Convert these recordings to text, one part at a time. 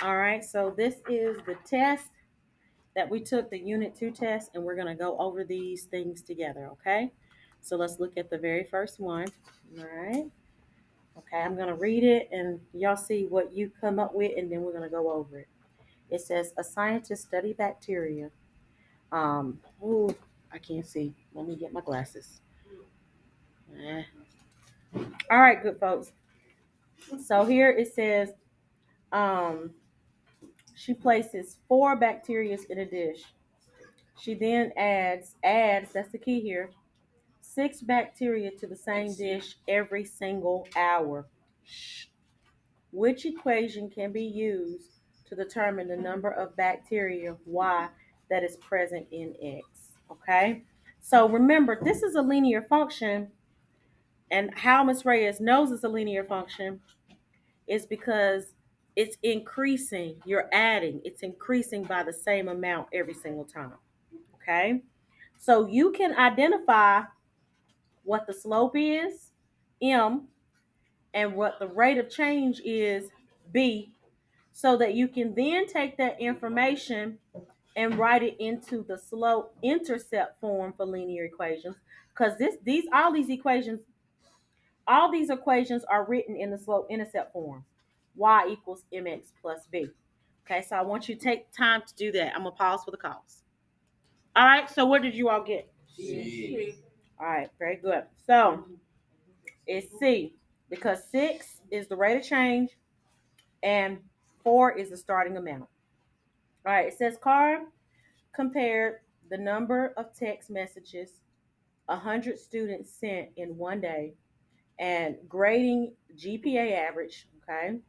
All right, so this is the test that we took, the Unit 2 test, and we're going to go over these things together, okay? So let's look at the very first one. All right. Okay, I'm going to read it and y'all see what you come up with, and then we're going to go over it. It says, a scientist studied bacteria. Ooh, I can't see. Let me get my glasses. Eh. All right, good folks. So here it says, um, she places 4 bacteria in a dish. She then adds, that's the key here, 6 bacteria to the same dish every single hour. Which equation can be used to determine the number of bacteria Y that is present in X? Okay, so remember, this is a linear function, and how Ms. Reyes knows it's a linear function is because it's increasing. You're adding, it's increasing by the same amount every single time. Okay, so you can identify what the slope is, M, and what the rate of change is, B, so that you can then take that information and write it into the slope intercept form for linear equations. Because all these equations are written in the slope intercept form. Y equals mx plus b. Okay, so I want you to take time to do that. I'm gonna pause for the calls. All right, so what did you all get? C. All right, very good. So it's C, because 6 is the rate of change and 4 is the starting amount. All right, it says Carr compared the number of text messages 100 students sent in one day and grading GPA average, okay,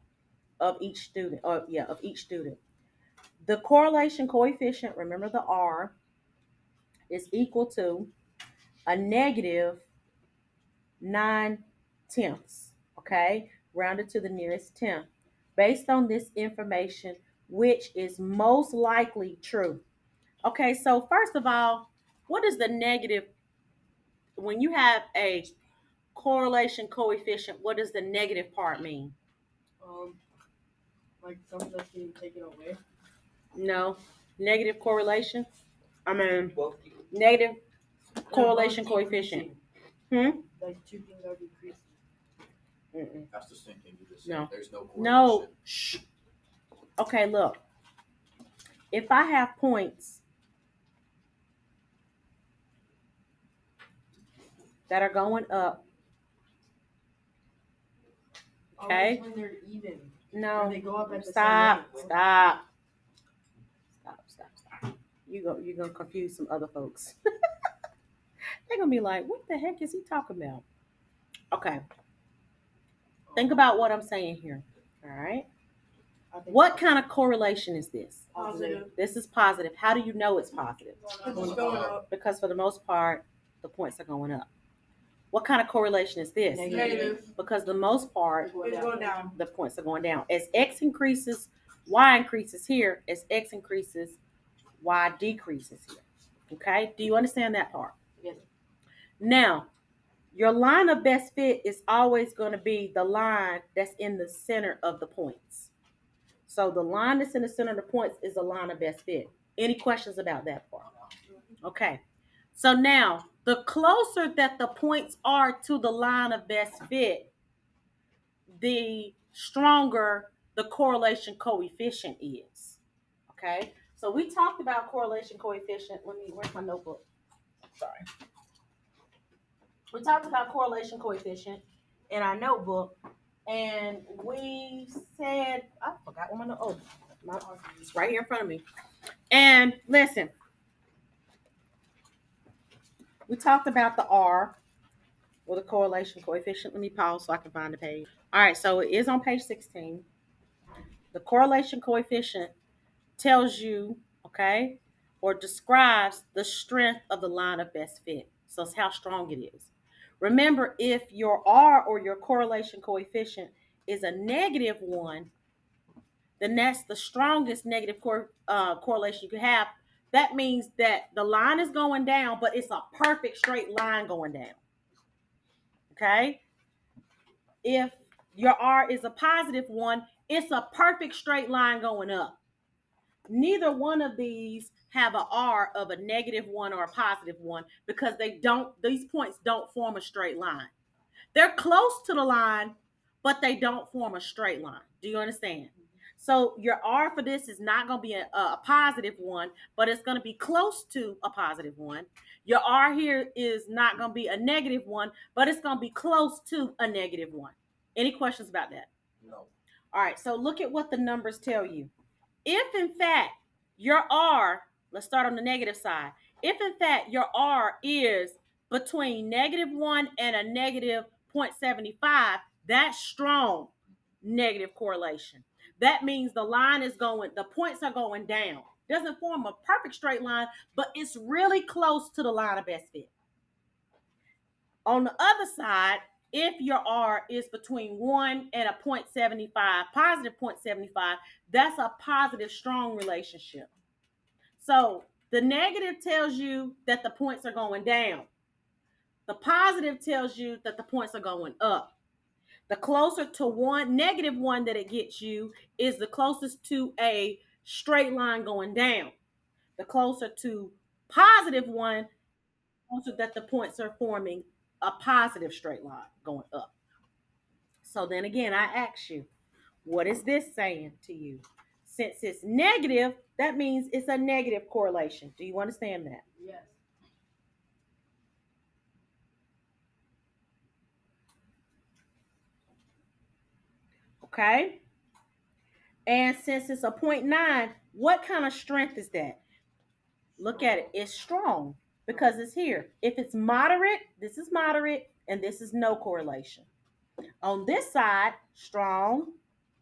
of each student. Of each student. The correlation coefficient, remember the R, is equal to a negative 9/10, okay, rounded to the nearest tenth. Based on this information, which is most likely true? Okay, so first of all, what is the negative when you have a correlation coefficient? What does the negative part mean? Um, like something that can take it away. No, negative correlation. I mean, negative correlation coefficient. Like two things are decreasing. That's the same thing you just said. No. There's no correlation. No. Shh. Okay, look. If I have points that are going up, okay? Always when they're even. No. When they go up at the Stop. same rate. Stop. You're gonna confuse some other folks. They're gonna be like, what the heck is he talking about? Okay. Think about what I'm saying here. All right. What kind of correlation is this? Positive. This is positive. How do you know it's positive? It's going up. Because for the most part, the points are going up. What kind of correlation is this? Negative. Because the most part, It's going down. the points are going down. As X increases, Y increases here. As X increases, Y decreases here. Okay? Do you understand that part? Yes. Now, your line of best fit is always going to be the line that's in the center of the points. So the line that's in the center of the points is the line of best fit. Any questions about that part? Okay. So now, the closer that the points are to the line of best fit, the stronger the correlation coefficient is. Okay. So we talked about correlation coefficient. Where's my notebook? Sorry. We talked about correlation coefficient in our notebook, and we said, I forgot what my notebook, it's right here in front of me. And listen, we talked about the R, or the correlation coefficient. Let me pause so I can find the page. All right, so it is on page 16. The correlation coefficient tells you, okay, or describes the strength of the line of best fit. So it's how strong it is. Remember, if your R, or your correlation coefficient, is a negative 1, then that's the strongest negative correlation you can have. That means that the line is going down, but it's a perfect straight line going down. Okay? If your R is a positive 1, It's a perfect straight line going up. Neither one of these have a R of a -1 or a +1 because these points don't form a straight line. They're close to the line, but they don't form a straight line. Do you understand? So your R for this is not going to be a +1, but it's going to be close to a +1. Your R here is not going to be a -1, but it's going to be close to a -1. Any questions about that? No. All right, so look at what the numbers tell you. If in fact your R, let's start on the negative side. If in fact your R is between -1 and a -0.75, that's strong negative correlation. That means the points are going down. Doesn't form a perfect straight line, but it's really close to the line of best fit. On the other side, if your R is between 1 and a 0.75, positive 0.75, that's a positive strong relationship. So the negative tells you that the points are going down. The positive tells you that the points are going up. The closer to -1 that it gets you is the closest to a straight line going down. The closer to +1, closer that the points are forming a positive straight line going up. So then again, I ask you, what is this saying to you? Since it's negative, that means it's a negative correlation. Do you understand that? Yes. Okay. And since it's a 0.9, what kind of strength is that? Look at it. It's strong because it's here. If it's moderate, this is moderate, and this is no correlation. On this side, strong,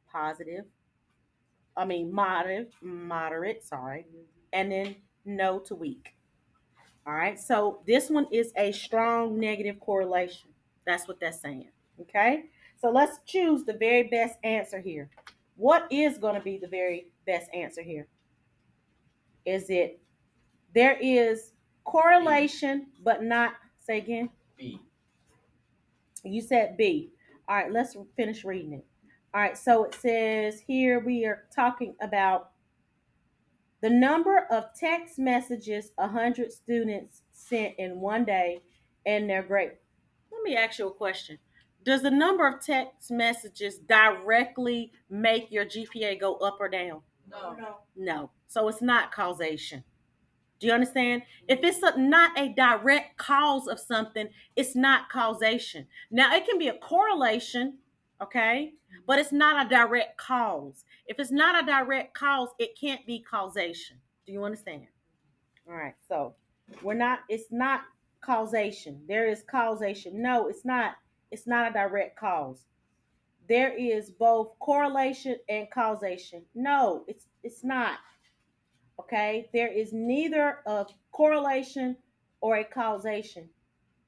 positive, moderate, sorry, and then no to weak. All right, so this one is a strong negative correlation. That's what that's saying. Okay, so let's choose the very best answer here. What is going to be the very best answer here? Is it there is correlation, but not, say again? B. You said B. All right, let's finish reading it. All right, so it says here we are talking about the number of text messages 100 students sent in one day and their grade. Let me ask you a question. Does the number of text messages directly make your GPA go up or down? No. No. So it's not causation. Do you understand? If it's not a direct cause of something, it's not causation. Now, it can be a correlation, okay? But it's not a direct cause. If it's not a direct cause, it can't be causation. Do you understand? All right. So, it's not causation. There is causation. No, it's not. It's not a direct cause. There is both correlation and causation. No, it's not. Okay, there is neither a correlation or a causation.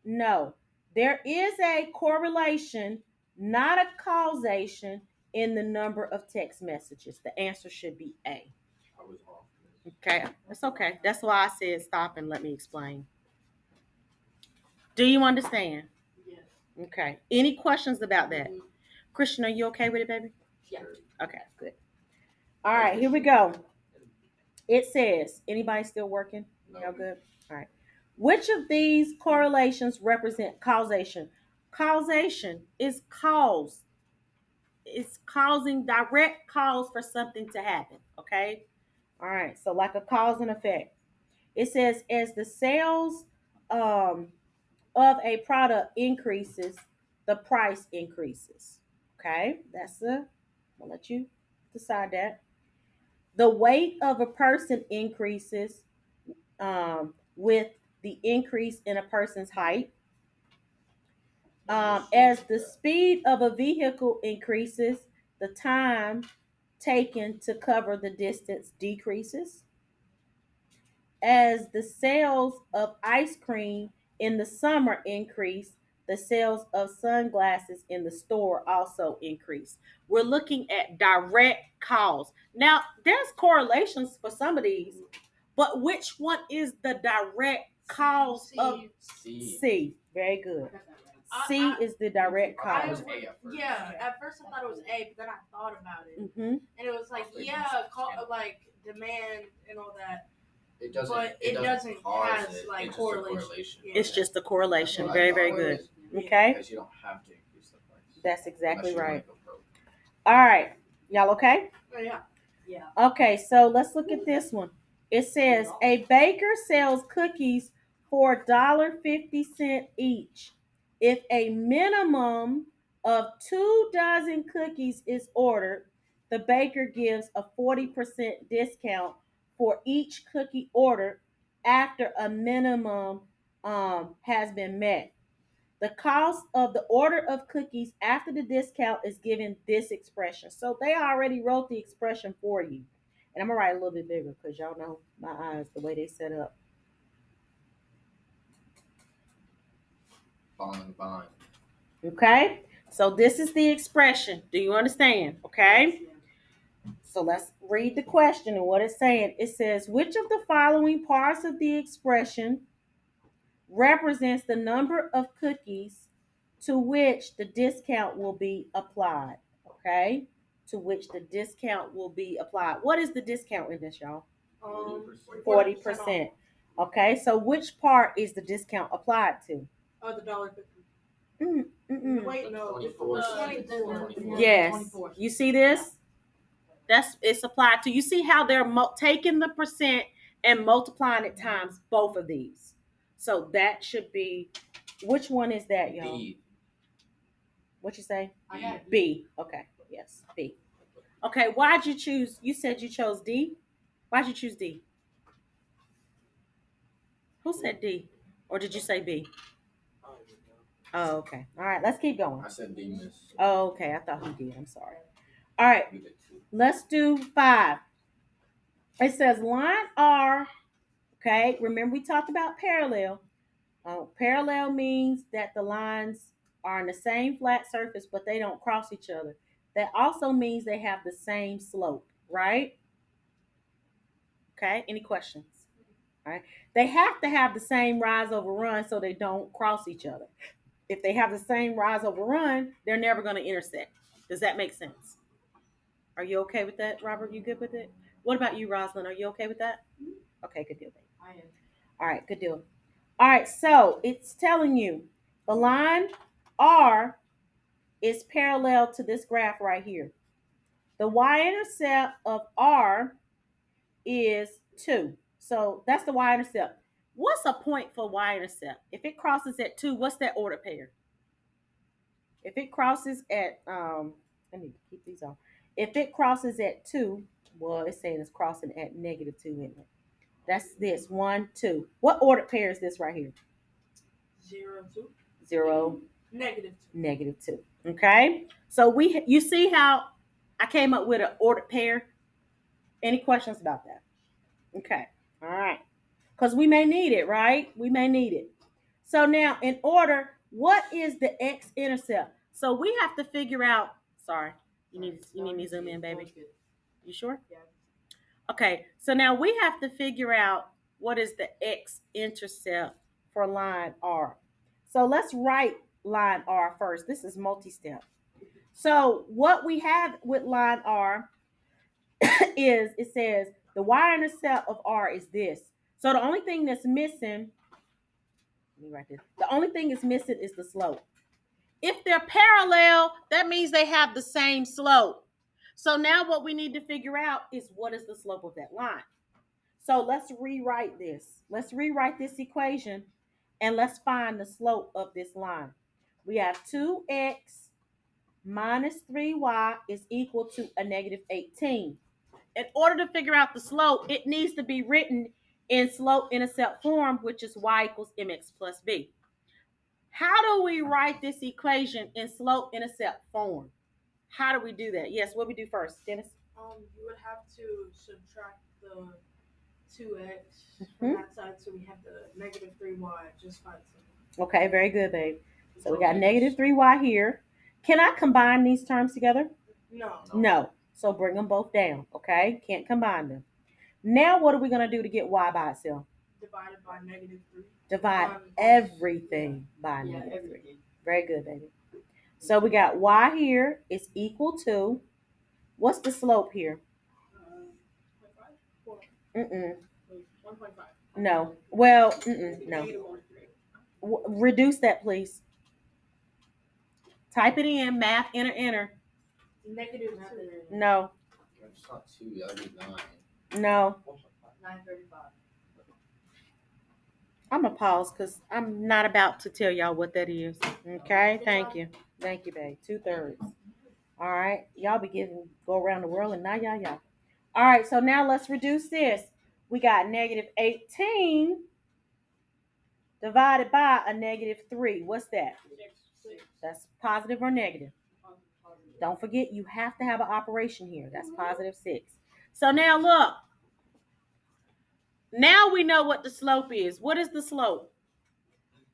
No, there is a correlation, not a causation, in the number of text messages. The answer should be A. I was off. Okay, that's okay. That's why I said stop and let me explain. Do you understand? Yes. Okay. Any questions about that? Mhm. Christian, are you okay with it, baby? Yeah. Okay, good. All right, here we go. It says, anybody still working? Y'all good? All right. Which of these correlations represent causation? Causation is cause. It's causing direct cause for something to happen. Okay. All right. So like a cause and effect. It says as the sales of a product increases, the price increases. Okay. I'll let you decide that. The weight of a person increases with the increase in a person's height. As the speed of a vehicle increases, the time taken to cover the distance decreases. As the sales of ice cream in the summer increase, the sales of sunglasses in the store also increase. We're looking at direct cause. Now, there's correlations for some of these, but which one is the direct cause of C. C? Very good. C is the direct I thought it cause. was A at first. Yeah, at first I thought it was A, but then I thought about it, Mm-hmm. and it was like, yeah, like demand and all that. It doesn't. But it doesn't cause has it. like It's correlation. just a correlation. Yeah. It's just a correlation. That's what Very, I very thought. good. Yeah. Okay, Because you don't have to increase the price. that's exactly Unless you right. wanna go broke. All right, y'all okay? Oh, yeah. Yeah. Okay, so let's look at this one. It says a baker sells cookies for $1.50 each. If a minimum of 2 dozen cookies is ordered, the baker gives a 40% discount for each cookie ordered after a minimum has been met. The cost of the order of cookies after the discount is given this expression. So they already wrote the expression for you. And I'm going to write a little bit bigger because y'all know my eyes, the way they set up. Bond. Okay? So this is the expression. Do you understand? Okay? So let's read the question and what it's saying. It says, which of the following parts of the expression represents the number of cookies to which the discount will be applied? Okay? To which the discount will be applied. What is the discount in this, y'all? 40%. Okay, so which part is the discount applied to? Oh, the $1.50. Wait, no. 24. Yes. 24. You see this? It's applied to. You see how they're taking the percent and multiplying it times both of these. So that should be, which one is that, y'all? B. What you say? I got B. Okay. Yes, B. Okay, why'd you choose? You said you chose D. Why'd you choose D? Who said D? Or did you say B? Oh, okay. All right, let's keep going. I said D, miss. Oh, okay. I thought he did. I'm sorry. All right, You did too. let's do 5. It says line R. Okay, remember we talked about parallel. Parallel means that the lines are on the same flat surface, but they don't cross each other. That also means they have the same slope, right? Okay, any questions? All right, they have to have the same rise over run so they don't cross each other. If they have the same rise over run, they're never going to intersect. Does that make sense? Are you okay with that, Robert? You good with it? What about you, Rosalind? Are you okay with that? Okay, good deal, baby. I am. All right, good deal. All right, so it's telling you the line R is parallel to this graph right here. The y-intercept of R is 2. So that's the y-intercept. What's a point for y-intercept? If it crosses at 2, what's that order pair? If it crosses at, I need to keep these on. If it crosses at 2, well, it's saying it's crossing at -2, isn't it? That's this, 1, 2. What ordered pair is this right here? 0, 2. 0, -2. -2. Okay? So you see how I came up with an ordered pair? Any questions about that? Okay. All right. Because we may need it, right? We may need it. So now, in order, what is the x-intercept? So we have to figure out. Sorry, you need me to zoom in, baby. You sure? Yeah. Okay. So now we have to figure out what is the x-intercept for line R. So let's write line R first. This is multi-step. So what we have with line R is it says the y-intercept of R is this. So the only thing that's missing, let me write this. The only thing that's missing is the slope. If they're parallel, that means they have the same slope. So now what we need to figure out is what is the slope of that line. So let's rewrite this. Let's rewrite this equation and let's find the slope of this line. We have 2x minus 3y is equal to a -18. In order to figure out the slope, it needs to be written in slope-intercept form, which is y equals mx plus b. How do we write this equation in slope-intercept form? How do we do that? Yes, what we do first, Dennis? You would have to subtract the 2x from that side, so we have the -3y just by itself. Okay, very good, babe. So we got -3y here. Can I combine these terms together? No. So bring them both down, okay? Can't combine them. Now what are we going to do to get y by itself? Divided by -3. Divide everything by -3. everything. Very good, baby. So we got y here is equal to, what's the slope here? 0.5? Mm-mm. 1.5. No. Well, no. Reduce that, please. Type it in, math, enter. -2. No, It's not 2, that would be 9. no. 935. I'm going to pause because I'm not about to tell y'all what that is. Okay, thank you. Thank you, babe. 2/3. All right. Y'all be go around the world and now y'all. All right, so now let's reduce this. We got -18 divided by a -3. What's that? 6. That's positive or negative? Don't forget, you have to have an operation here. That's +6. So now look. Now we know what the slope is. What is the slope?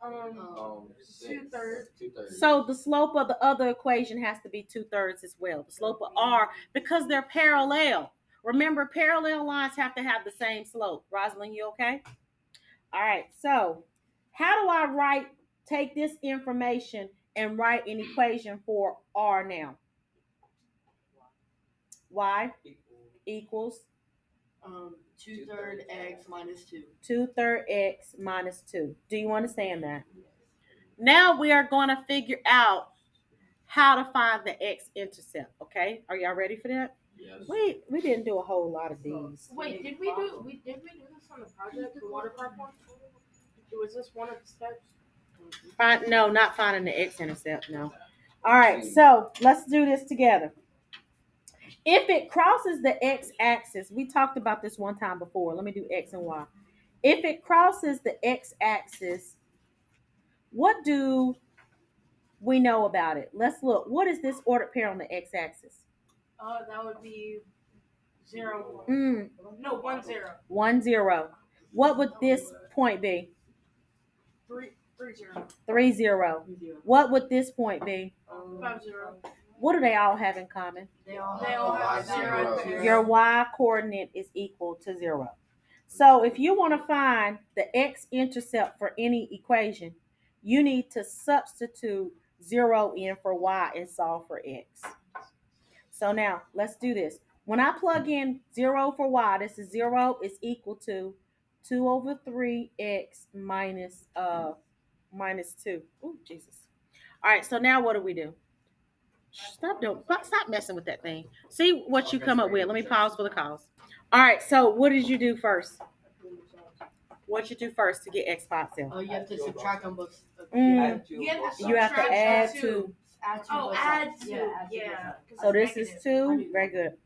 2/3. 2/3. So the slope of the other equation has to be 2/3 as well. The slope of R, because they're parallel. Remember, parallel lines have to have the same slope. Rosalind, you okay? All right. So how do I take this information and write an equation for R now? Y equals 2/3 x minus 2. 2/3 x minus 2. Do you understand that? Now we are going to figure out how to find the x-intercept. Okay, are y'all ready for that? Yes. We didn't do a whole lot of these. Wait, did we do this on the project, the water park one? Was this one of the steps? No, not finding the x-intercept. No. All right, so let's do this together. If it crosses the x-axis, we talked about this one time before. Let me do x and y. If it crosses the x-axis, what do we know about it? Let's look. What is this ordered pair on the x-axis? That would be 0. No, 1 0. 1 0. What would this point be? 3 0. 3 0. What would this point be? 5 0. What do they all have in common? They all have 0. Your y coordinate is equal to 0. So if you want to find the x-intercept for any equation, you need to substitute 0 in for y and solve for x. So now let's do this. When I plug in 0 for y, this is 0 is equal to 2/3x minus 2. Oh, Jesus. All right, so now what do we do? Stop messing with that thing. See what you come up with. Let me pause for the calls. All right, so what did you do first? What did you do first to get x by itself? Oh, you have to subtract them both. You have to add 2. Add 2. Yeah. So this is 2. Very good.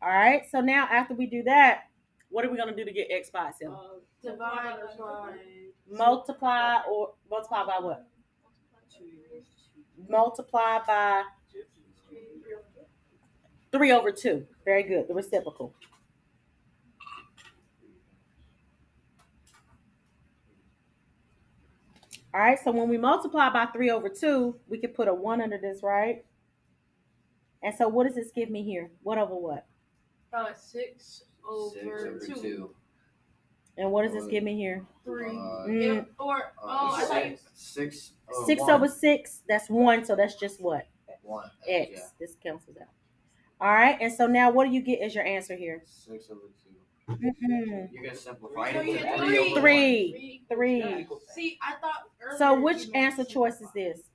All right, so now after we do that, what are we going to do to get x by itself? Divide by Multiply by what? Multiply by 3/2. Very good. The reciprocal. All right, so when we multiply by 3/2, we can put a 1 under this, right? And so what does this give me here? What over what? 6 over 2. And what does this give me here? 3. I thought you... 6. 6/6. That's 1, so that's just what? 1. X. Yeah. This cancels out. All right, and so now what do you get as your answer here? 6/2. Mm-hmm. You can simplify No, it you to get 3. 3. See, I thought earlier. So which answer choice is this?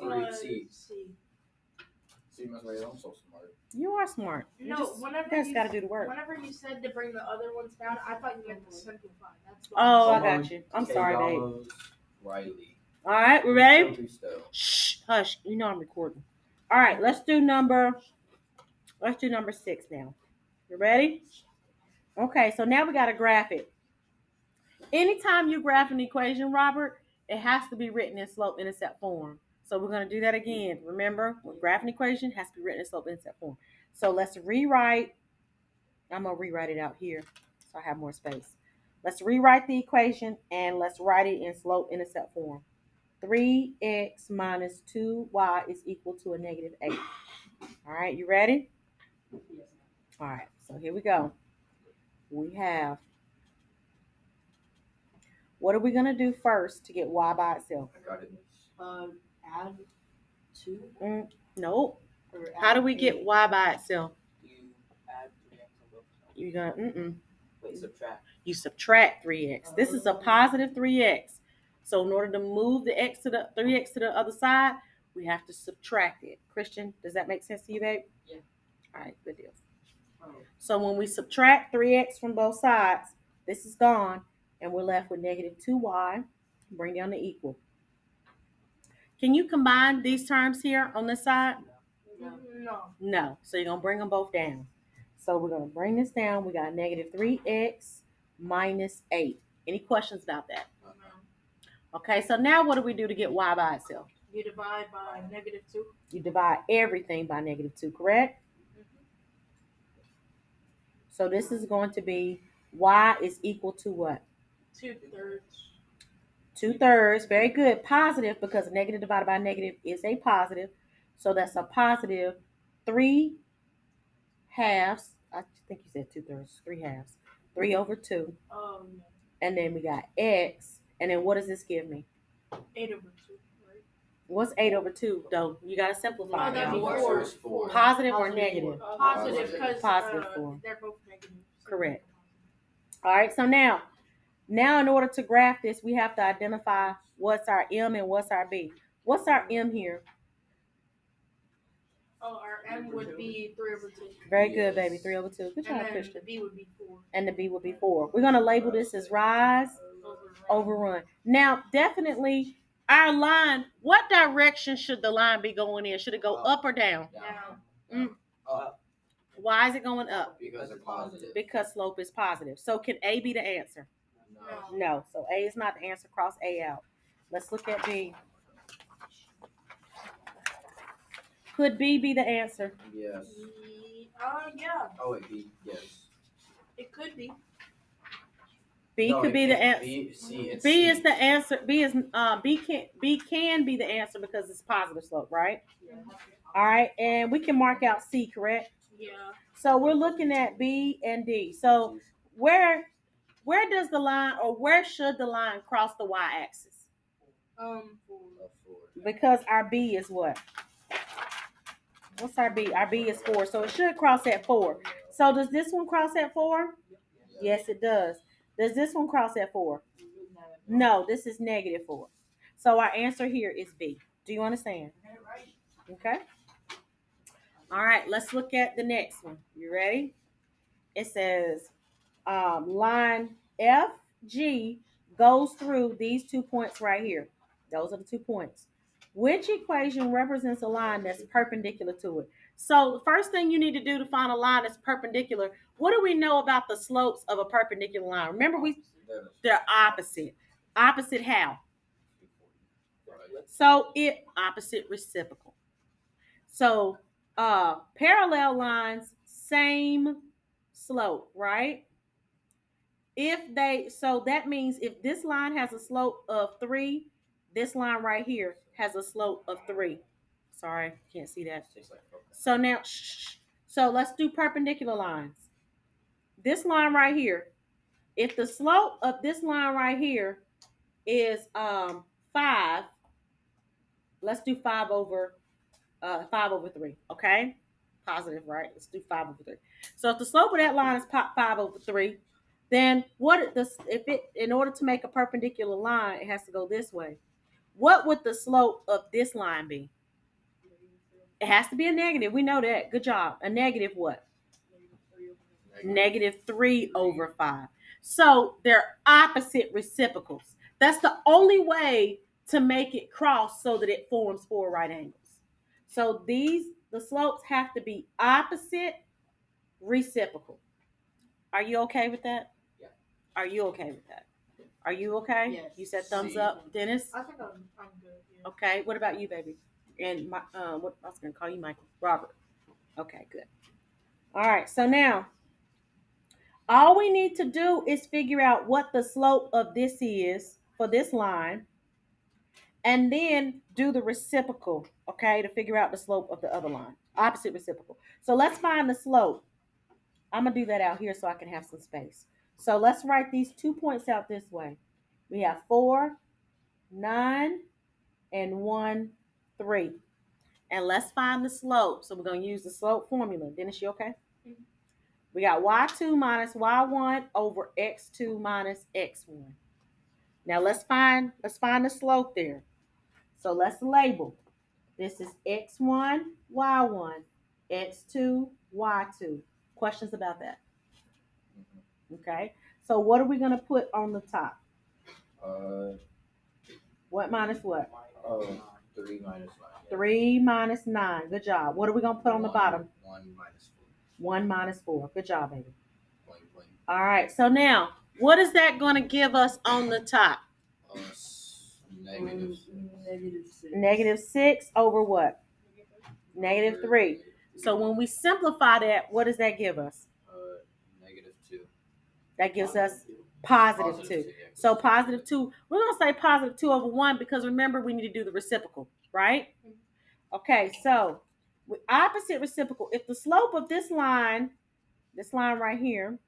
3. C. See, Miss Ray, I'm so smart. You are smart. You just got to do the work. Whenever you said to bring the other ones down, I thought you meant to simplify. That's what I got you. I'm sorry, babe. Riley. All right, we ready? Shh, hush. You know I'm recording. All right, let's do number 6 now. You ready? Okay, so now we got to graph it. Anytime you graph an equation, Robert, it has to be written in slope-intercept form. So we're going to do that again. Remember, when graphing equation, it has to be written in slope-intercept form. So let's rewrite. I'm going to rewrite it out here so I have more space. Let's rewrite the equation and let's write it in slope-intercept form. 3x minus 2y is equal to a -8. All right, you ready? Yes. All right, so here we go. We have, what are we going to do first to get y by itself? I got it. Add 2. Nope. Or How do add we get 8. y by itself? You add 3x on both sides. You got Wait, subtract. You subtract 3x. This is a positive 3x. So in order to move the x to the 3x to the other side, we have to subtract it. Christian, does that make sense to you, babe? Yeah. All right, good deal. So when we subtract 3x from both sides, this is gone, and we're left with negative 2y. Bring down the equal. Can you combine these terms here on this side? No. No. So you're going to bring them both down. So we're going to bring this down. We got negative 3x minus 8. Any questions about that? Okay, so now what do we do to get y by itself? You divide by negative 2. You divide everything by negative 2, correct? So this is going to be y is equal to what? 2/3. 2/3. Very good. Positive, because negative divided by negative is a positive. So that's a positive 3 halves. I think you said 2/3, 3 halves. 3 over 2. Oh, yeah. And then we got x. And then what does this give me? 8 over 2, right? What's 8 over 2, though? You got to simplify. Oh, that'd be Four. 4. It's 4. Positive or negative? Positive, because Positive 4. they're both negative. Correct. All right, so now in order to graph this, we have to identify what's our M and what's our B. What's our M here? Oh, our M would be 3 over 2. Very good, baby. 3 over 2. Good job, And then Christian. B would be 4. And the B would be 4. We're going to label this as rise, overrun. Now, definitely, our line, what direction should the line be going in? Should it go up or down? Down. Up. Why is it going up? Because it's positive. Because slope is positive. So can A be the answer? No. No. So A is not the answer. Cross A out. Let's look at B. Could B be the answer? Yes. Yeah. Oh, wait, B. Yes. It could be. B could be the answer. B is C. the answer. B can be the answer because it's positive slope, right? Yeah. All right, and we can mark out C, correct? Yeah. So we're looking at B and D. So where does the line, or where should the line cross the y-axis? 4. Because our B is what? What's our B? Our B is 4, so it should cross at 4. So does this one cross at 4? Yes, it does. Does this one cross at 4? No, this is negative 4. So our answer here is B. Do you understand? Okay. All right, let's look at the next one. You ready? It says line FG goes through these 2 points right here. Those are the 2 points. Which equation represents a line that's perpendicular to it? So the first thing you need to do to find a line that's perpendicular, what do we know about the slopes of a perpendicular line? Remember, they're opposite. Opposite how? So it opposite reciprocal. So parallel lines, same slope, right? So that means if this line has a slope of 3, this line right here has a slope of 3. Sorry, can't see that. So now, so let's do perpendicular lines. This line right here, if the slope of this line right here is 5, let's do 5 over 3. Okay, positive, right? Let's do 5 over 3. So if the slope of that line is 5 over 3, then in order to make a perpendicular line, it has to go this way. What would the slope of this line be? It has to be a negative. We know that. Good job. A negative what? Negative 3 over 5. So they're opposite reciprocals. That's the only way to make it cross so that it forms 4 right angles. So the slopes have to be opposite reciprocal. Are you okay with that? Yeah. Are you okay with that? Are you okay? Yes. You said thumbs up, Dennis? I think I'm good. Yeah. Okay. What about you, baby? And what I was gonna call you, Michael. Robert. Okay, good. All right. So now, all we need to do is figure out what the slope of this is for this line, and then do the reciprocal, okay, to figure out the slope of the other line. Opposite reciprocal. So let's find the slope. I'm going to do that out here so I can have some space. So let's write these 2 points out this way. We have 4, 9, and 1, 3. And let's find the slope. So we're going to use the slope formula. Dennis, you okay? Mm-hmm. We got y2 minus y1 over x2 minus x1. Now let's find the slope there. So let's label. This is x1, y1, x2, y2. Questions about that? Okay. So what are we going to put on the top? What minus what? 3 minus 9. 3 minus 9. Good job. What are we going to put on the bottom? 1 minus 4. 1 minus 4. Good job, baby. Point. All right. So now, what is that going to give us on the top? Negative 6. Negative 6 over what? Negative 3. So when we simplify that, what does that give us? Negative 2. That gives us positive 2. So positive 2. We're going to say positive 2 over 1 because remember we need to do the reciprocal, right? Okay, so with opposite reciprocal, if the slope of this line right here,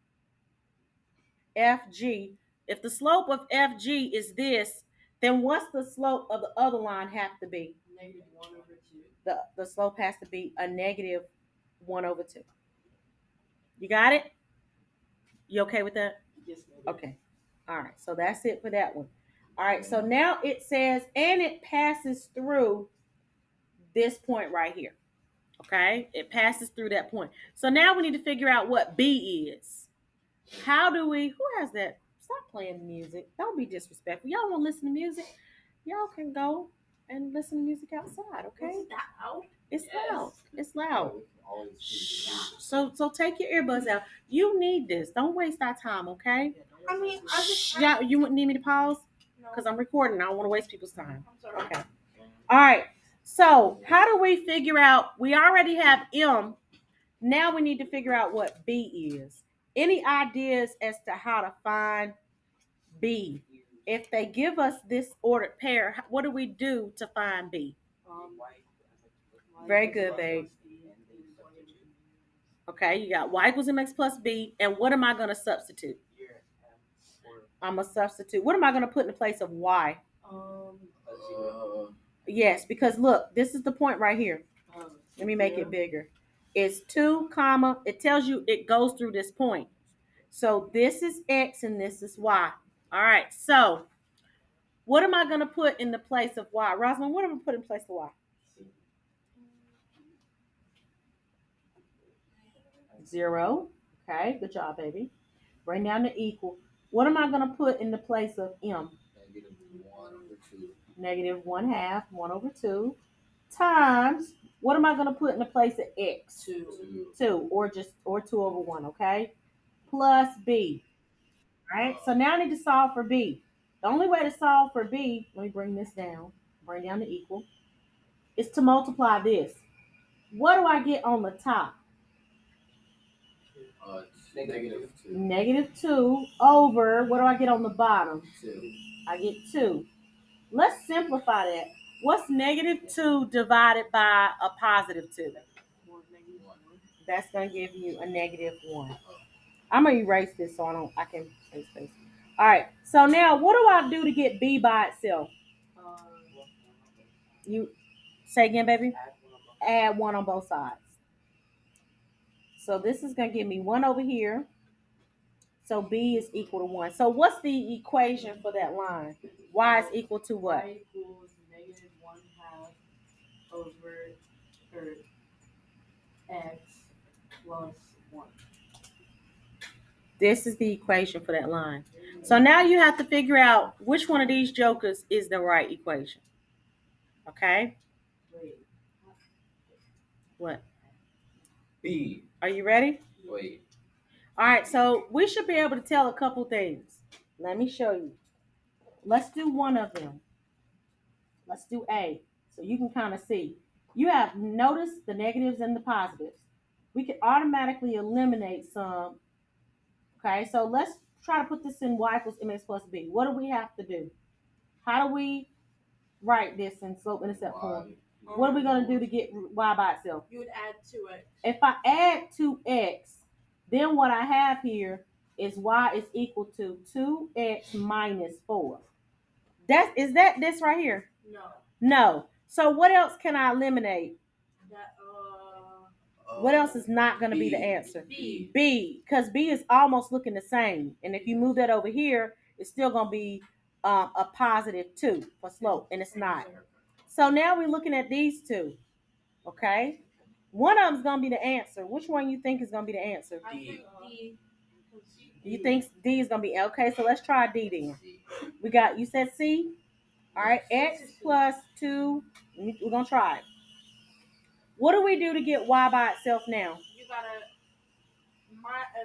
FG, if the slope of FG is this, then what's the slope of the other line have to be? Negative 1 over 2. The slope has to be a negative 1 over 2. You got it? You okay with that? Yes, ma'am. Okay. All right. So that's it for that one. All right. So now it says, and it passes through this point right here. Okay. It passes through that point. So now we need to figure out what B is. How do we, who has that? Stop playing music. Don't be disrespectful. Y'all want to listen to music? Y'all can go and listen to music outside. Okay. Is that loud? It's loud. It's loud. So take your earbuds out. You need this. Don't waste our time, okay? I mean, I just. Yeah, you wouldn't need me to pause? No. Because I'm recording. I don't want to waste people's time. I'm sorry. Okay. All right. So how do we figure out? We already have M. Now we need to figure out what B is. Any ideas as to how to find B? If they give us this ordered pair, what do we do to find B? Very good, babe. Okay, you got y equals mx plus b, and what am I going to substitute? I'm going to substitute. What am I going to put in the place of y? Yes, because look, this is the point right here. Let me make it bigger. It's 2, comma, it tells you it goes through this point. So this is x and this is y. All right, so what am I going to put in the place of y? Rosamond, what am I going to put in place of y? 0. Okay, good job, baby. Bring down the equal. What am I going to put in the place of m? Negative 1 over 2. Negative 1/2, 1 over 2, times, what am I going to put in the place of x? 2, or 2 over 1, okay? Plus b. All right, so now I need to solve for b. The only way to solve for b, let me bring this down, bring down the equal, is to multiply this. What do I get on the top? Negative 2. Negative 2 over, what do I get on the bottom? 2. I get 2. Let's simplify that. What's negative 2 divided by a positive 2? 1. That's going to give you a negative 1. I'm going to erase this so I can space. All right. So now what do I do to get b by itself? You say again, baby? Add 1 on both sides. So this is going to give me 1 over here. So b is equal to 1. So what's the equation for that line? Y is equal to what? Y equals negative 1/2 over x plus 1. This is the equation for that line. So now you have to figure out which one of these jokers is the right equation. Okay? Wait. What? B. Are you ready? Wait. All right, so we should be able to tell a couple things. Let me show you. Let's do one of them. Let's do A, so you can kind of see. You have noticed the negatives and the positives. We can automatically eliminate some. Okay, so let's try to put this in y equals mx plus b. What do we have to do? How do we write this in slope-intercept form? What are we going to do to get y by itself? You would add 2x. If I add 2x, then what I have here is y is equal to 2x minus 4. Is that this right here? No. No. So what else can I eliminate? That What else is not going to be the answer? B, because B is almost looking the same. And if you move that over here, it's still going to be a positive 2 for slope, and it's not. So now we're looking at these two, okay? One of them's going to be the answer. Which one you think is going to be the answer? I think D. You think D is going to be, okay, so let's try D then. We got, you said C? All right, X plus 2. We're going to try it. What do we do to get Y by itself now? You gotta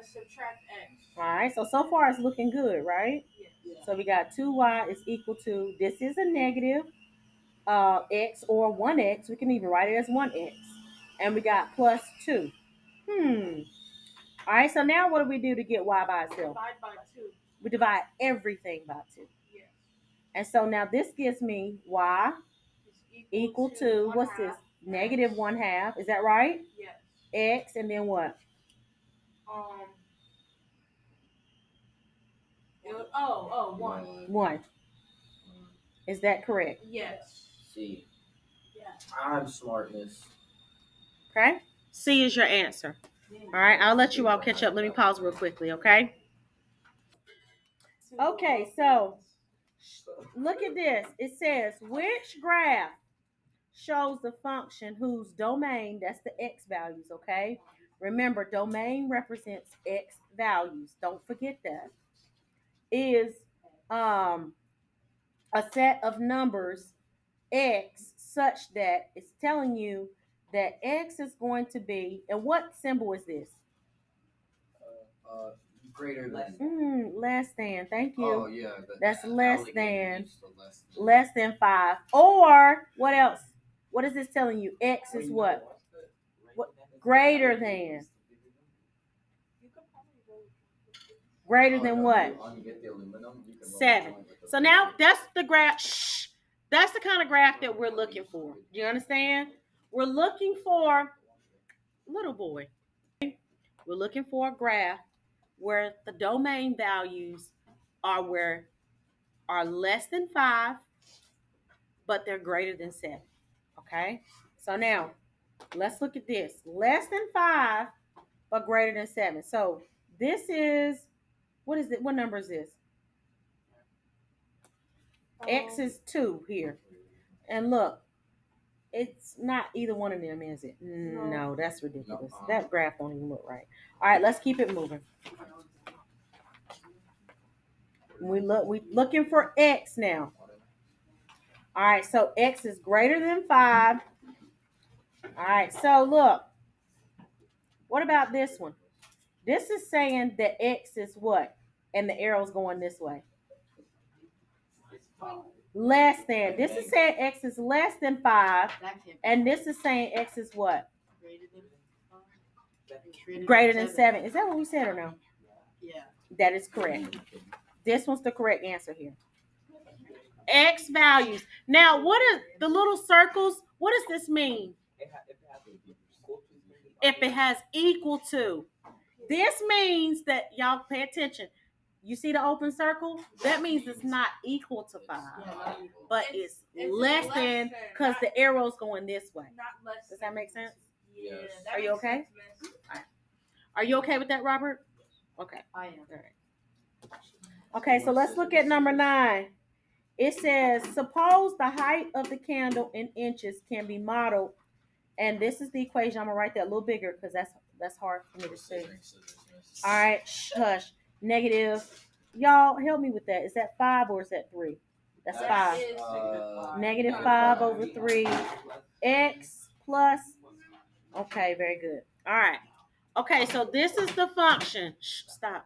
subtract X. All right, so far it's looking good, right? Yes. So we got 2y is equal to, this is a negative x or 1x. We can even write it as 1x. And we got plus 2. All right, so now what do we do to get y by itself? Divide by 2. We divide everything by 2. Yes. And so now this gives me y equal to what's this? Negative 1/2. Is that right? Yes. X and then what? One. 1. Is that correct? Yes. C. Yes. I'm smartness. Okay. C is your answer. All right, I'll let you all catch up. Let me pause real quickly, okay? Okay, so look at this. It says, which graph shows the function whose domain, that's the x values, okay? Remember, domain represents x values. Don't forget that. Is a set of numbers x such that it's telling you that x is going to be, and what symbol is this? Greater than. Less than. Thank you. Oh yeah. That's less than. Less than 5. Or what else? What is this telling you? X is what? What? Greater than. Greater than what? 7. So now that's the graph. That's the kind of graph that we're looking for. Do you understand? We're looking for, little boy. We're looking for a graph where the domain values are less than 5, but they're greater than 7. Okay? So now, let's look at this. Less than 5, but greater than 7. So this is, what is it? What number is this? X is 2 here. And look, it's not either one of them, is it? No, that's ridiculous. That graph don't even look right. All right, let's keep it moving. We looking for X now. All right, so X is greater than 5. All right, so look. What about this one? This is saying that X is what? And the arrow's going this way. Less than. This is saying X is less than 5. And this is saying X is what? Greater than 7. Is that what we said or no? Yeah. That is correct. This one's the correct answer here. X values. Now, what are the little circles? What does this mean? If it has equal to. This means that, y'all pay attention. You see the open circle? That means it's not equal to 5. But it's less than, because the arrow's going this way. Not less. Does that make sense? Yeah. Are you okay? Are you okay with that, Robert? Okay. I am. All right. Okay, so let's look at number 9. It says, suppose the height of the candle in inches can be modeled. And this is the equation. I'm going to write that a little bigger because that's hard for me to see. All right, shush. Negative. Y'all, help me with that. Is that 5 or is that 3? That's 5. Negative 5 over 3. X plus. Okay, very good. All right. Okay, so this is the function. Shh, stop.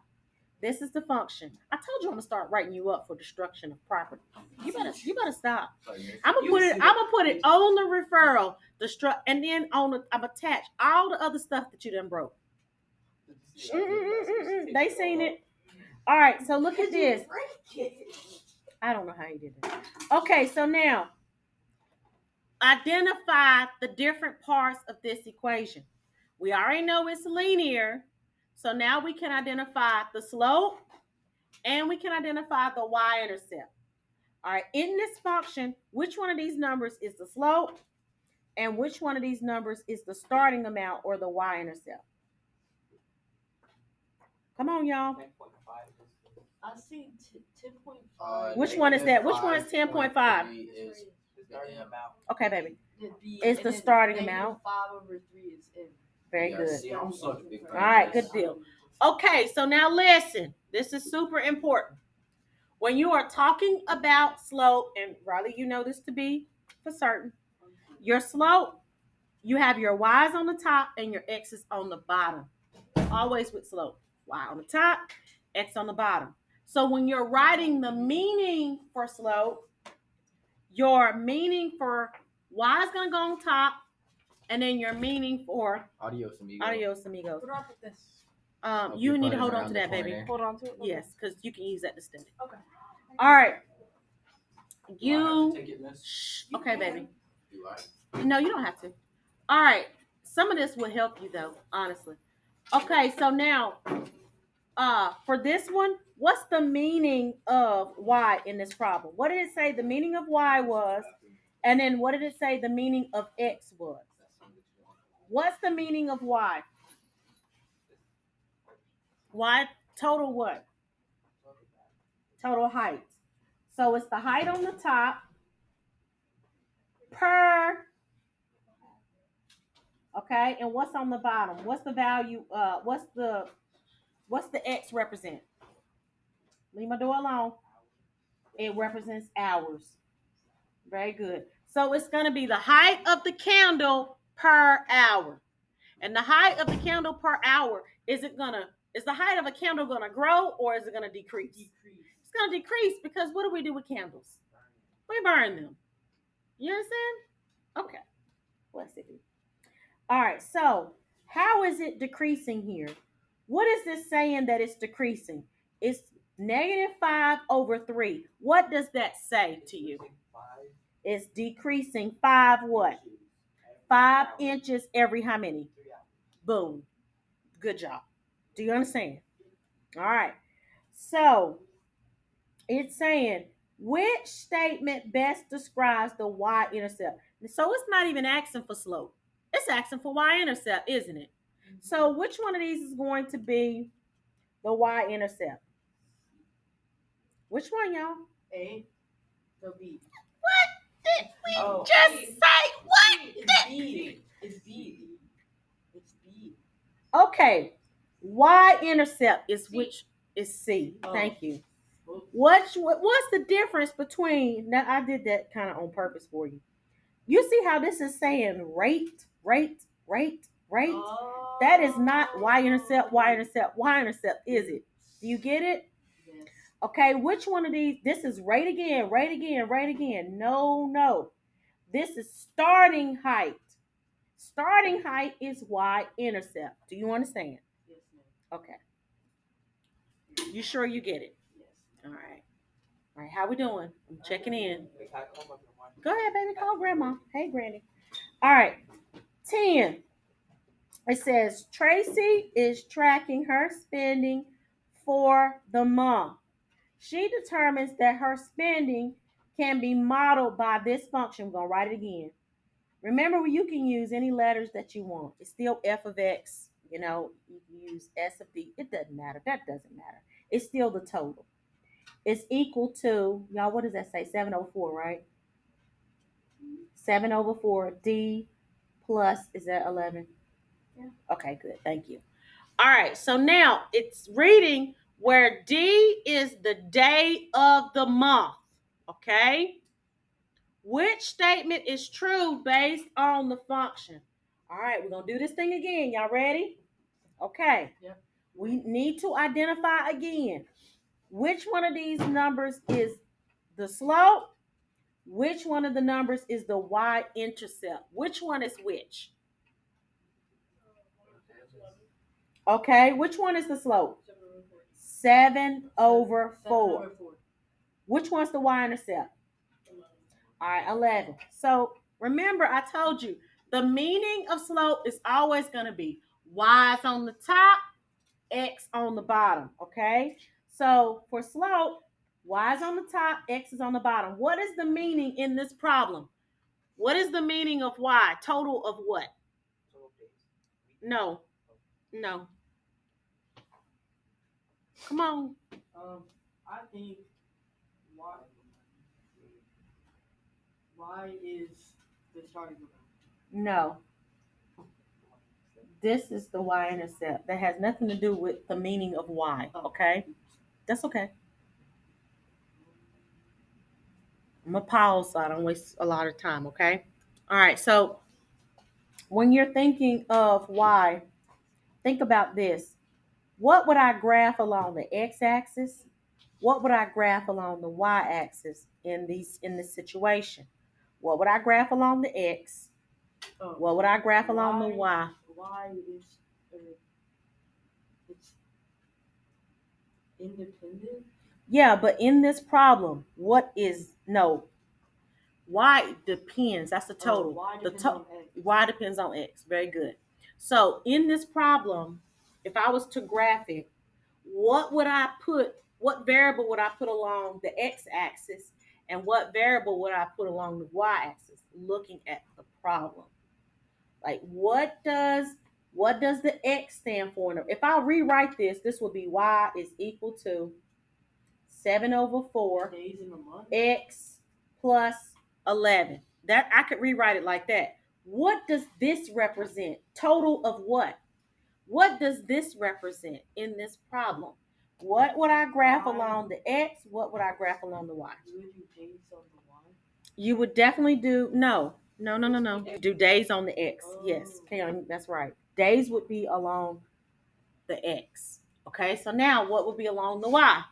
This is the function. I told you I'm gonna start writing you up for destruction of property. You better stop. I'm gonna put it on the referral, and then I'm attached all the other stuff that you done broke. They seen it. All right, so look at this. I don't know how you did that. Okay, so now identify the different parts of this equation. We already know it's linear, so now we can identify the slope and we can identify the y-intercept. All right, in this function, which one of these numbers is the slope and which one of these numbers is the starting amount or the y-intercept? Come on, y'all. I see 10.5. Which one is that? Which one is 10.5? Okay, baby. It's the starting amount. 5/3 is in. Very good. See, I'm such a big fan. All right, good deal. Okay, so now listen. This is super important. When you are talking about slope, and Riley, you know this to be for certain, your slope, you have your y's on the top and your x's on the bottom. Always with slope. Y on the top, x on the bottom. So when you're writing the meaning for slope, your meaning for y is going to go on top, and then your meaning for Adios, amigos. Adios, amigos. What about this? You need to hold on to that, baby. Hold on to it? Okay. Yes, because you can use that to study. Okay. All right. Take it, miss? Shh. Okay, baby. You like? No, you don't have to. All right. Some of this will help you, though, honestly. Okay, so now, for this one, what's the meaning of y in this problem? What did it say the meaning of y was? And then what did it say the meaning of x was? What's the meaning of y? Y total what? Total height. So it's the height on the top per, okay, and what's on the bottom? What's the value? What's the x represent? Leave my door alone. It represents hours. Very good. So it's going to be the height of the candle per hour. And the height of the candle per hour, is the height of a candle going to grow or is it going to decrease? It's going to decrease because what do we do with candles? We burn them. You understand? Okay. Bless it. All right. So how is it decreasing here? What is this saying that it's decreasing? It's -5/3. What does that say to you? It's decreasing 5 what? 5 inches every how many? Boom. Good job. Do you understand? All right. So it's saying which statement best describes the y-intercept? So it's not even asking for slope. It's asking for y-intercept, isn't it? So which one of these is going to be the y-intercept? Which one, y'all? A. The B. What did we just say? What? It's B. It's B. It's B. Okay. Y-intercept is C. Which is C. Oh. Thank you. What's the difference between, now I did that kind of on purpose for you. You see how this is saying rate? Oh. That is not y-intercept, y-intercept, is it? Do you get it? Yes. Okay, which one of these? This is rate again. No. This is starting height. Starting height is y-intercept. Do you understand? Yes, ma'am. Okay. You sure you get it? Yes. All right, how we doing? I'm checking in. Go ahead, baby. Call grandma. Hey, granny. All right. 10. It says Tracy is tracking her spending for the month. She determines that her spending can be modeled by this function. I'm going to write it again. Remember, you can use any letters that you want. It's still f of x. You know, you can use s of d. It doesn't matter. That doesn't matter. It's still the total. It's equal to, y'all, what does that say? 7/4, right? 7/4 d plus, is that 11? Yeah. Okay, good. Thank you. All right, so now it's reading where D is the day of the month, okay? Which statement is true based on the function? All right, we're going to do this thing again. Y'all ready? Okay. Yep. We need to identify again. Which one of these numbers is the slope? Which one of the numbers is the y-intercept? Which one is which? Okay, which one is the slope? 7/4. Which one's the y-intercept? All right, 11. So remember, I told you the meaning of slope is always going to be y's on the top, x on the bottom. Okay, so for slope, Y is on the top, X is on the bottom. What is the meaning in this problem? What is the meaning of Y? Total of what? No. No. Come on. I think Y is the starting amount. No. This is the y-intercept. That has nothing to do with the meaning of Y. Okay? That's okay. I'm going to pause so I don't waste a lot of time, okay? All right, so when you're thinking of Y, think about this. What would I graph along the x-axis? What would I graph along the y-axis in this situation? What would I graph along the x? What would I graph along the y? Y is it's independent. Yeah, but in this problem, what is no? Y depends. That's the total. Y depends on X. Very good. So in this problem, if I was to graph it, what would I put? What variable would I put along the X axis, and what variable would I put along the Y axis? Looking at the problem, like what does the X stand for? If I rewrite this, this would be Y is equal to 7/4 days in a month. X plus 11. That I could rewrite it like that. What does this represent? Total of what? What does this represent in this problem? What would I graph along the X? What would I graph along the Y? You would do days on the Y. You would definitely do no. Do days on the X. Yes, Kayon, that's right. Days would be along the X. Okay, so now what would be along the Y?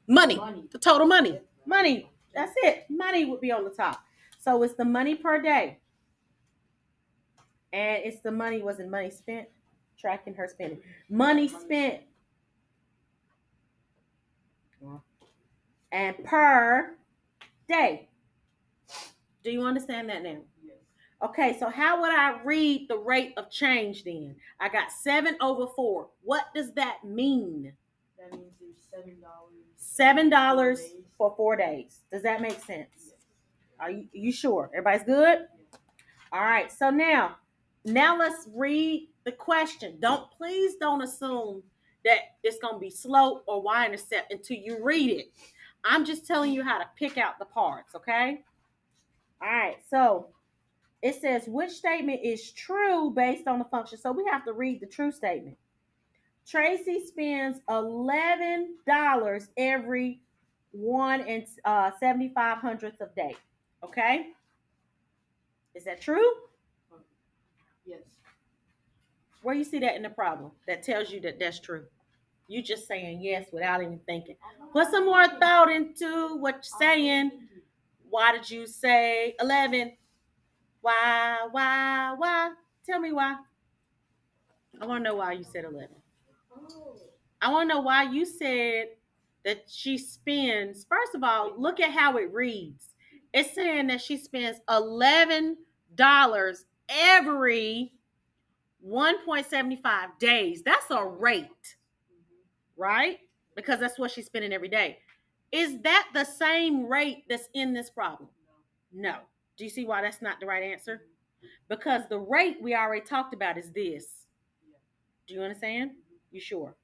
Money. The total money. Money. That's it. Money would be on the top. So it's the money per day. And it's the money, wasn't money spent? Tracking her spending. Money spent. And per day. Do you understand that now? Yes. Okay, so how would I read the rate of change then? I got 7/4. What does that mean? That means there's $7 for 4 days. Does that make sense? Yes. Are you sure? Everybody's good? Yes. All right. So now let's read the question. Please don't assume that it's going to be slope or y-intercept until you read it. I'm just telling you how to pick out the parts, okay? All right. So it says which statement is true based on the function. So we have to read the true statement. Tracy spends $11 every 1 and 75/100th of day. Okay? Is that true? Yes. Where you see that in the problem that tells you that that's true? You just saying yes without even thinking. Put some more thought into what you're saying. Why did you say 11? Why? Tell me why. I want to know why you said 11. I want to know why you said that she spends. First of all, look at how it reads. It's saying that she spends $11 every 1.75 days. That's a rate, right? Because that's what she's spending every day. Is that the same rate that's in this problem? No. Do you see why that's not the right answer? Because the rate we already talked about is this. Do you understand? You sure?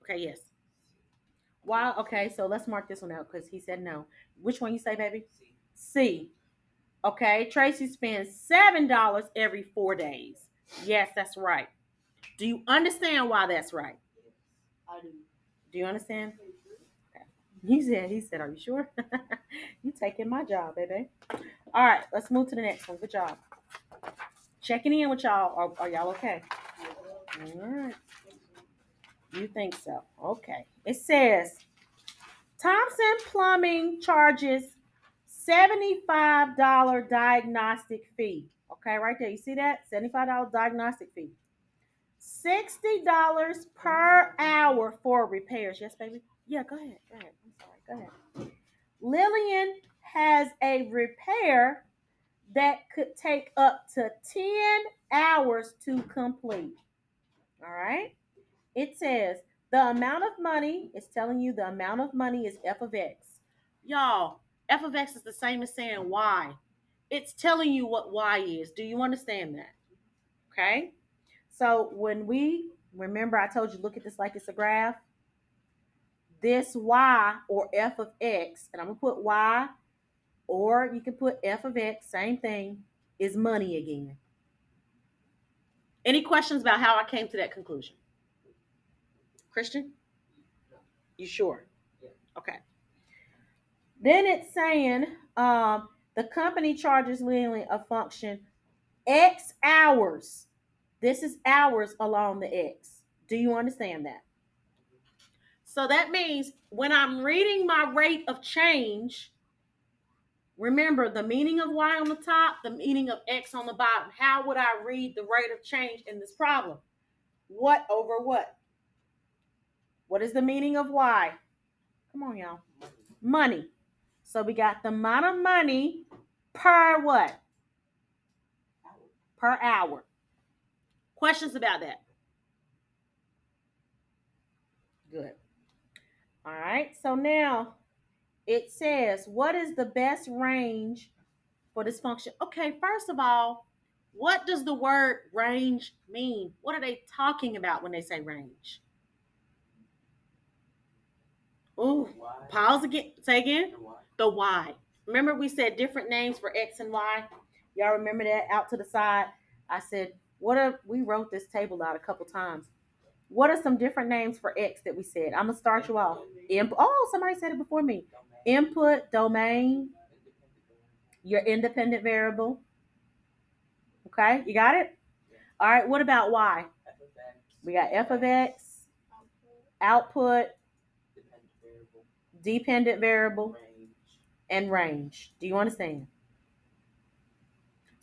Okay, yes. Why? Okay, so let's mark this one out because he said no. Which one you say, baby? C. Okay, Tracy spends $7 every 4 days. Yes, that's right. Do you understand why that's right? I do. Do you understand? Okay. He said, are you sure? You taking my job, baby. All right, let's move to the next one. Good job. Checking in with y'all. Are y'all okay? All right. You think so? Okay. It says Thompson Plumbing charges $75 diagnostic fee. Okay, right there. You see that? $75 diagnostic fee. $60 per hour for repairs. Yes, baby? Yeah, go ahead. I'm sorry. Go ahead. Lillian has a repair that could take up to 10 hours to complete. All right. It says The amount of money is telling you the amount of money is f of x. Y'all, f of x is the same as saying y. It's telling you what y is. Do you understand that? Okay? So when we, remember I told you, look at this like it's a graph. This y, or f of x, and I'm going to put y, or you can put f of x, same thing, is money again. Any questions about how I came to that conclusion? Christian? You sure? Okay. Then it's saying the company charges Lily a function X hours. This is hours along the X. Do you understand that? So that means when I'm reading my rate of change, remember the meaning of Y on the top, the meaning of X on the bottom. How would I read the rate of change in this problem? What over what? What is the meaning of Y? Come on, y'all. Money. So we got the amount of money per what? Per hour. Questions about that? Good. All right. So now it says, what is the best range for this function? Okay, first of all, what does the word range mean? What are they talking about when they say range? Ooh, pause again. Say again. The Y. Remember we said different names for X and Y? Y'all remember that out to the side? I said, we wrote this table out a couple times. What are some different names for X that we said? I'm going to start you off. Somebody said it before me. Input, domain, your independent variable. Okay, you got it? All right, what about Y? We got f of X, output, dependent variable, and range. Do you understand?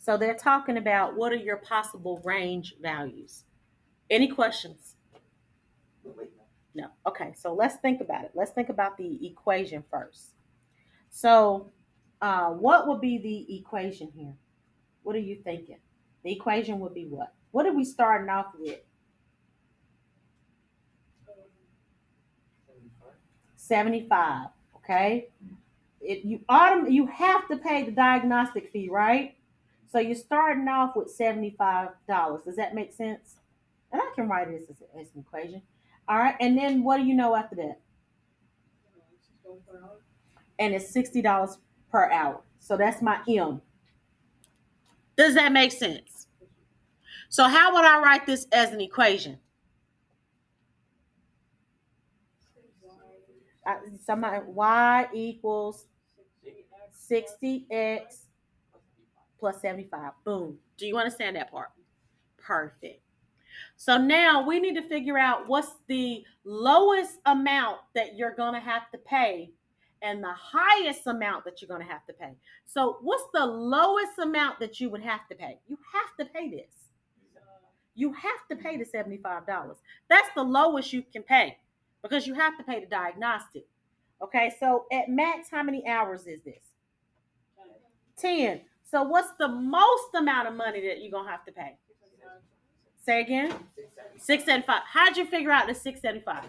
So they're talking about what are your possible range values. Any questions? No. Okay, so let's think about it. Let's think about the equation first. So what would be the equation here? What are you thinking? The equation would be what? What are we starting off with? 75. Okay. You have to pay the diagnostic fee, right? So you're starting off with $75. Does that make sense? And I can write it as an equation. All right. And then what do you know after that? And it's $60 per hour. So that's my M. Does that make sense? So how would I write this as an equation? Y equals 60x plus 75. Boom. Do you understand that part? Perfect. So now we need to figure out what's the lowest amount that you're going to have to pay and the highest amount that you're going to have to pay. So what's the lowest amount that you would have to pay? You have to pay this. You have to pay the $75. That's the lowest you can pay because you have to pay the diagnostic. Okay, so at max, how many hours is this? 10. So what's the most amount of money that you're going to have to pay? Say again? 675. How'd you figure out the 675?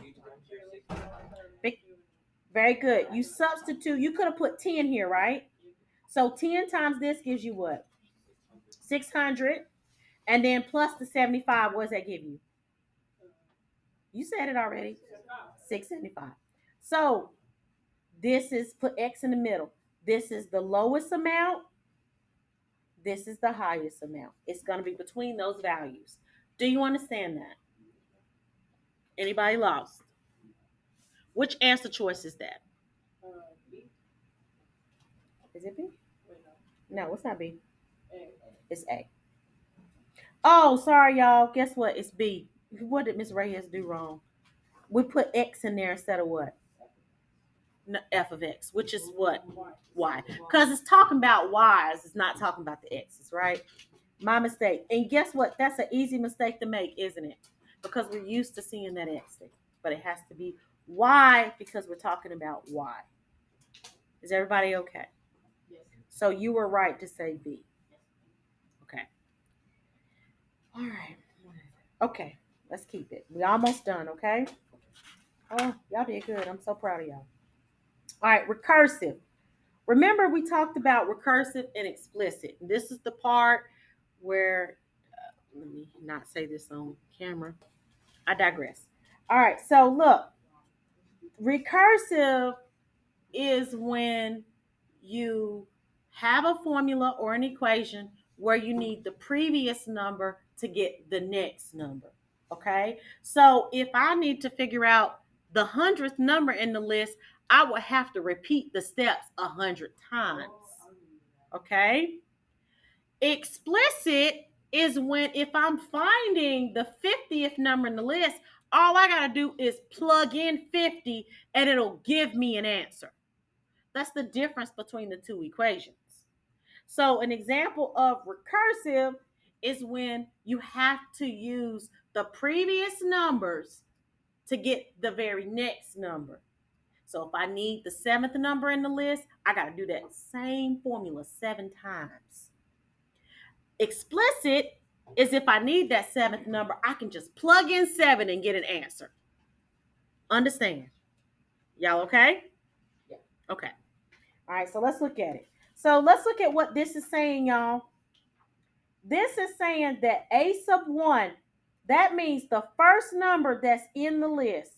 Very good. You substitute. You could have put 10 here, right? So 10 times this gives you what? 600. And then plus the 75, what does that give you? You said it already. 675. So this is, put X in the middle. This is the lowest amount. This is the highest amount. It's going to be between those values. Do you understand that? Anybody lost? Which answer choice is that? B. Is it B? No, it's not B. A. It's A. Oh, sorry, y'all. Guess what? It's B. What did Miss Reyes do wrong? We put X in there instead of what? No, F of X, which is what? Y. Because it's talking about Y's. It's not talking about the X's, right? My mistake. And guess what? That's an easy mistake to make, isn't it? Because we're used to seeing that X thing. But it has to be Y because we're talking about Y. Is everybody okay? Yes. So you were right to say B. Okay. All right. Okay. Let's keep it. We're almost done, okay? Oh, y'all did good. I'm so proud of y'all. All right, recursive. Remember, we talked about recursive and explicit. This is the part where, let me not say this on camera. I digress. All right, so look, recursive is when you have a formula or an equation where you need the previous number to get the next number. Okay, so if I need to figure out the 100th number in the list, I would have to repeat the steps 100 times. Okay, explicit is when if I'm finding the 50th number in the list, all I got to do is plug in 50 and it'll give me an answer. That's the difference between the two equations. So an example of recursive is when you have to use the previous numbers to get the very next number. So if I need the 7th number in the list, I got to do that same formula 7 times. Explicit is if I need that 7th number, I can just plug in 7 and get an answer. Understand? Y'all okay? Yeah. Okay. All right, so let's look at it. So let's look at what this is saying, y'all. This is saying that A sub 1, that means the first number that's in the list.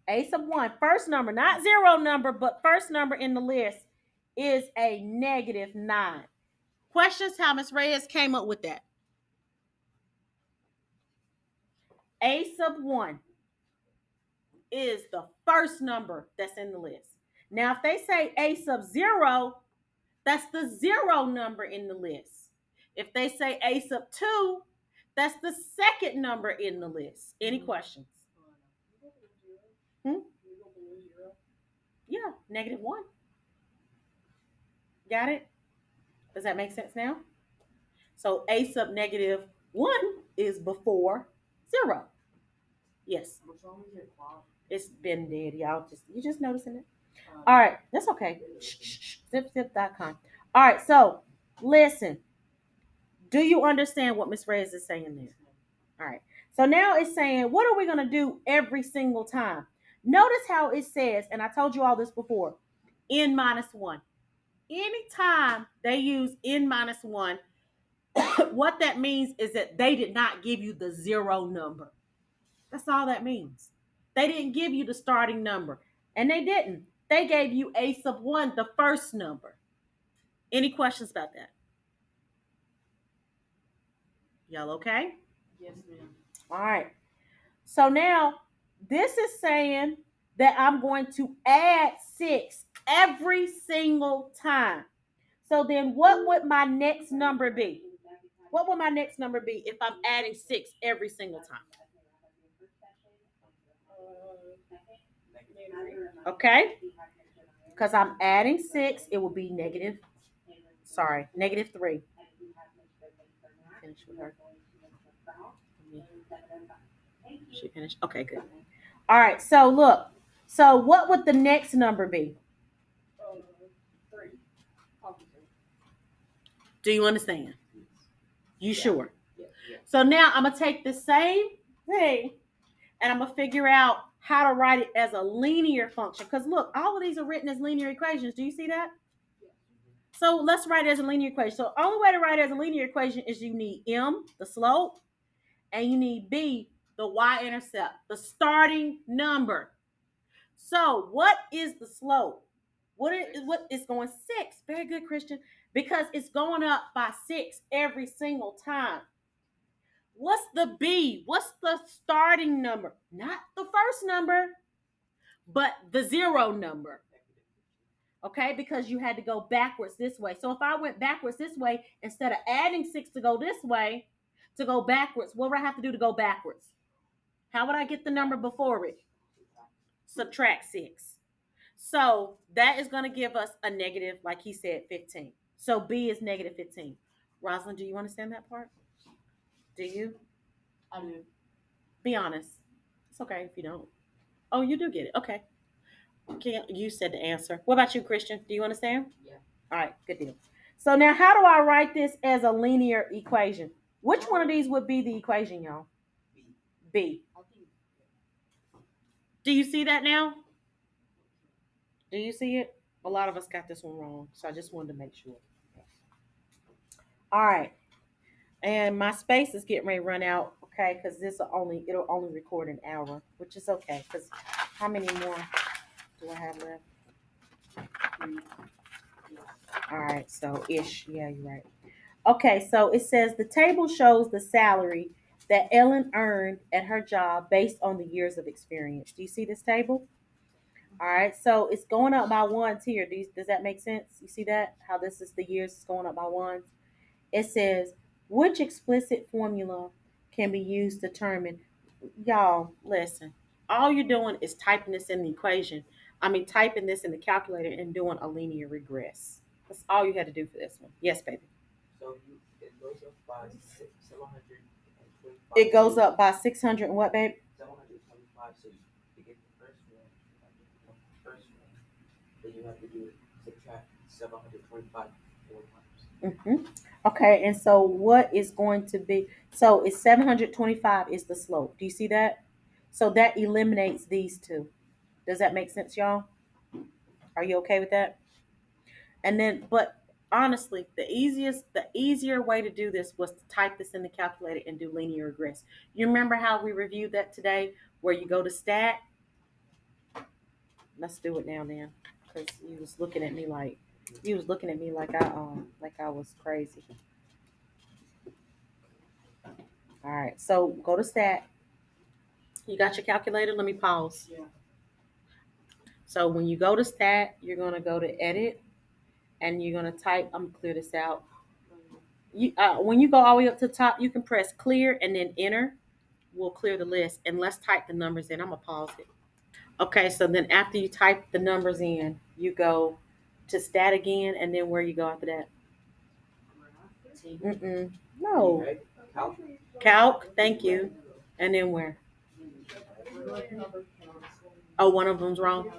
A sub 1, first number, not zero number, but first number in the list is a -9. Questions how Ms. Reyes came up with that? A sub 1 is the first number that's in the list. Now, if they say A sub 0, that's the 0 number in the list. If they say A sub 2, that's the second number in the list. Any questions? Yeah, -1. Got it? Does that make sense now? So A sub -1 is before 0. Yes. What's wrong with your clock? It's been dead, y'all. You just noticing it? All right, that's okay. Zip.com. All right, so listen. Do you understand what Miss Reyes is saying there? All right. So now it's saying, what are we going to do every single time? Notice how it says, and I told you all this before, n-1. Anytime they use n-1, what that means is that they did not give you the 0 number. That's all that means. They didn't give you the starting number. And they didn't. They gave you A sub 1, the first number. Any questions about that? Y'all okay? Yes, ma'am. All right. So now this is saying that I'm going to add 6 every single time. So then what would my next number be? What would my next number be if I'm adding 6 every single time? Okay. Because I'm adding 6, it will be -3. Finish with her. She finished. Okay, good. All right, so look. So what would the next number be? 3. Do you understand? You sure? Yeah. So now I'm going to take the same thing and I'm going to figure out how to write it as a linear function. Because look, all of these are written as linear equations. Do you see that? So let's write it as a linear equation. So the only way to write it as a linear equation is you need m, the slope, and you need b, the y-intercept, the starting number. So what is the slope? What is going 6? Very good, Christian. Because it's going up by 6 every single time. What's the b? What's the starting number? Not the first number, but the 0 number. Okay, because you had to go backwards this way. So if I went backwards this way, instead of adding 6 to go this way, to go backwards, what would I have to do to go backwards? How would I get the number before it? Subtract 6. So that is going to give us a negative, like he said, 15. So B is -15. Rosalind, do you understand that part? Do you? I do. Be honest. It's okay if you don't. Oh, you do get it. Okay. You said the answer. What about you, Christian? Do you understand? Yeah. All right, good deal. So now how do I write this as a linear equation? Which one of these would be the equation, y'all? B. B. I think Do you see that now? Do you see it? A lot of us got this one wrong, so I just wanted to make sure. All right, and my space is getting ready to run out. Okay, because it'll only record an hour, which is okay. Because how many more do I have left? All right, so ish. Yeah, you're right. Okay, so it says the table shows the salary that Ellen earned at her job based on the years of experience. Do you see this table? All right, so it's going up by ones here. Does that make sense? You see that? How this is the years is going up by ones? It says, which explicit formula can be used to determine? Y'all, listen. All you're doing is typing this in the equation. Typing this in the calculator and doing a linear regress. That's all you had to do for this one. Yes, baby. It goes up by 725. It goes up by 600 and what, babe? 725. So to get the first one, you have to become the first one. Then you have to do subtract 725 four times. Mm-hmm. Okay, and so what is going to be? So it's 725 is the slope. Do you see that? So that eliminates these two. Does that make sense, y'all? Are you okay with that? And then, but honestly, the easier way to do this was to type this in the calculator and do linear regress. You remember how we reviewed that today, where you go to stat? Let's do it now, then, because you was looking at me like I was crazy. All right, so go to stat. You got your calculator? Let me pause. Yeah. So when you go to stat, you're gonna go to edit, and you're gonna type. I'm gonna clear this out. When you go all the way up to the top, you can press clear and then enter. We'll clear the list, and let's type the numbers in. I'm gonna pause it. Okay, so then after you type the numbers in, you go to stat again, and then where you go after that? No. Calc. Thank you. And then where? Oh, one of them's wrong.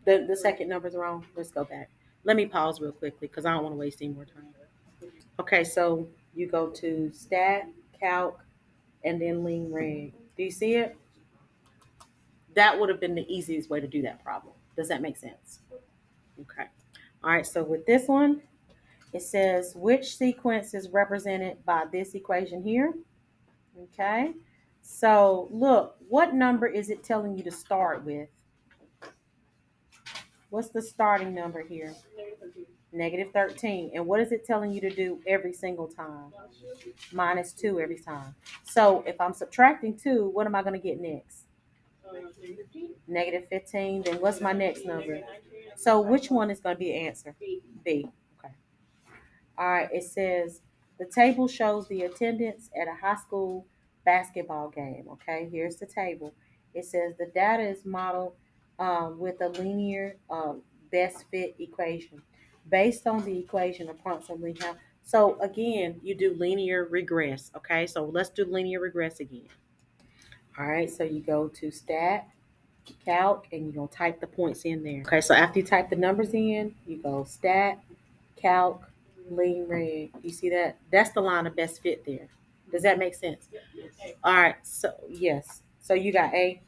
The second number's wrong. Let's go back. Let me pause real quickly because I don't want to waste any more time. Okay, so you go to stat, calc, and then lean reg. Do you see it? That would have been the easiest way to do that problem. Does that make sense? Okay. All right, so with this one, it says which sequence is represented by this equation here. Okay. So look, what number is it telling you to start with? What's the starting number here? Negative 13. And what is it telling you to do every single time? Minus 2 every time. So if I'm subtracting 2, what am I going to get next? Negative 15. Then what's my next number? So which one is going to be an answer? B. Okay. All right. It says the table shows the attendance at a high school basketball game. Okay. Here's the table. It says the data is modeled with a linear best fit equation. Based on the equation, approximately how. So again, you do linear regress. Okay. So let's do linear regress again. All right. So you go to stat, calc, and you're going to type the points in there. Okay, so after you type the numbers in, you go stat, calc, lean reg. You see that? That's the line of best fit there. Does that make sense? All right, so yes. So you got A.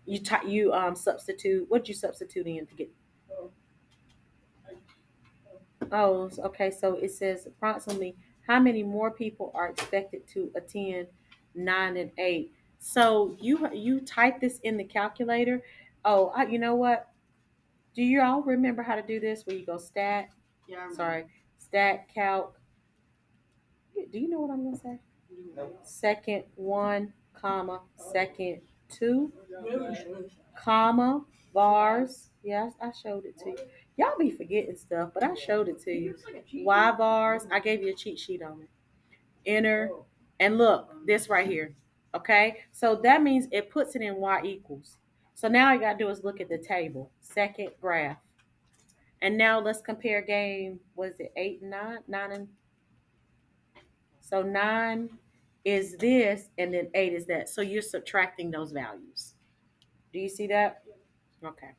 You substitute. What'd you substitute in to get? Oh, okay. So it says approximately how many more people are expected to attend 9 and 8. So you type this in the calculator. Oh, you know what? Do you all remember how to do this? Where you go stat? Yeah. Sorry, stat calc. Do you know what I'm gonna say? No. Second one, comma, second two, comma, bars. Yes, I showed it to you. Y'all be forgetting stuff, but I showed it to you. Y bars. I gave you a cheat sheet on it. Enter, and look, this right here. Okay, so that means it puts it in Y equals. So now all you gotta do is look at the table. Second graph. And now let's compare game. Was it 8 and 9? 9 and so 9 is this, and then 8 is that. So you're subtracting those values. Do you see that? Okay.